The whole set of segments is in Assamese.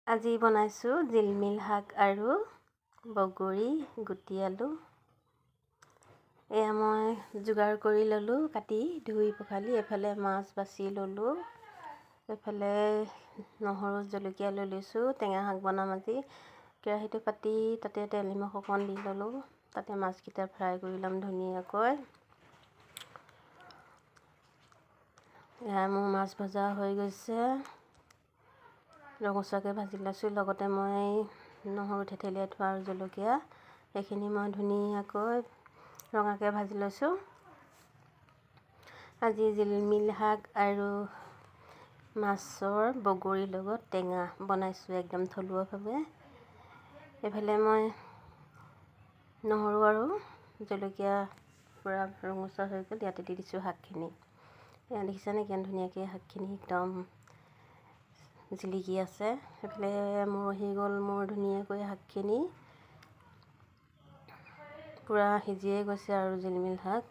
আজি বনাইছোঁ জিলমিল শাক আৰু বগৰী গুটি আলু। এয়া মই যোগাৰ কৰি ল'লোঁ, কাটি ধুই পখালি। এফালে মাছ বাছি ল'লোঁ, এফালে নহৰু জলকীয়া লৈ লৈছোঁ। টেঙা শাক বনাম আজি। কেৰাহীটো পাতি তাতে তেল নিমখ অকণ দি ল'লোঁ। তাতে মাছকেইটা ফ্ৰাই কৰি ল'ম ধুনীয়াকৈ। এয়া মোৰ মাছ ভজা হৈ গৈছে, ৰঙচুৱাকৈ ভাজি লৈছোঁ। লগতে মই নহৰু থেতেলিয়াই থোৱা আৰু জলকীয়া সেইখিনি মই ধুনীয়াকৈ ৰঙাকৈ ভাজি লৈছোঁ। আজি জিলমিল শাক আৰু মাছৰ বগৰীৰ লগত টেঙা বনাইছোঁ একদম থলুৱাভাৱে। এইফালে মই নহৰু আৰু জলকীয়া পূৰা ৰঙচুৱা হৈ গ'ল, ইয়াতে দি দিছোঁ শাকখিনি। এয়া দেখিছেনে কিমান ধুনীয়াকৈ শাকখিনি একদম জিলিকি আছে। সেইফালে মৰহি গ'ল মোৰ ধুনীয়াকৈ শাকখিনি, পূৰা সিজিয়ে গৈছে আৰু জিলমিল শাক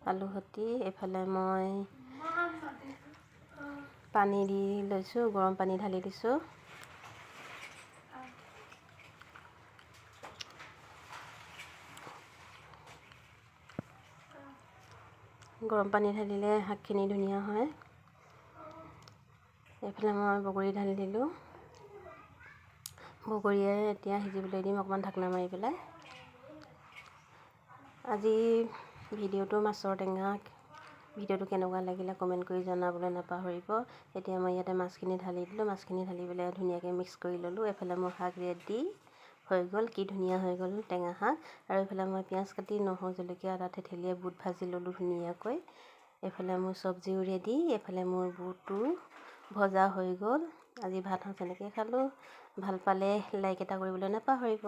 আলু সৈতে। এইফালে মই পানী দি লৈছোঁ, গৰম পানী ঢালি দিছোঁ। গৰম পানী ঢালিলে শাকখিনি ধুনীয়া হয়। এইফালে মই বগৰী ঢালি দিলোঁ। বগৰীয়ে এতিয়া সিজিবলৈ দিম অকণমান ঢাকনা মাৰি পেলাই। আজি ভিডিঅ'টো মাছৰ টেঙা ভিডিঅ'টো কেনেকুৱা লাগিলে কমেণ্ট কৰি জনাবলৈ নাপাহৰিব। এতিয়া মই ইয়াতে মাছখিনি ঢালি দিলোঁ। মাছখিনি ঢালি পেলাই ধুনীয়াকৈ মিক্স কৰি ল'লোঁ। এইফালে মোৰ শাক ৰেডি হৈ গ'ল, কি ধুনীয়া হৈ গ'ল টেঙা শাক। আৰু এইফালে মই পিঁয়াজ কাটি নহৰু জলকীয়া আদা থেতেলিয়াই বুট ভাজি ল'লোঁ ধুনীয়াকৈ। এইফালে মোৰ চব্জিও ৰেডি, এইফালে মোৰ বুটো ভজা হৈ গ'ল। আজি ভাত সাঁজ এনেকৈ খালোঁ। ভাল পালে লাইক এটা কৰিবলৈ নাপাহৰিব।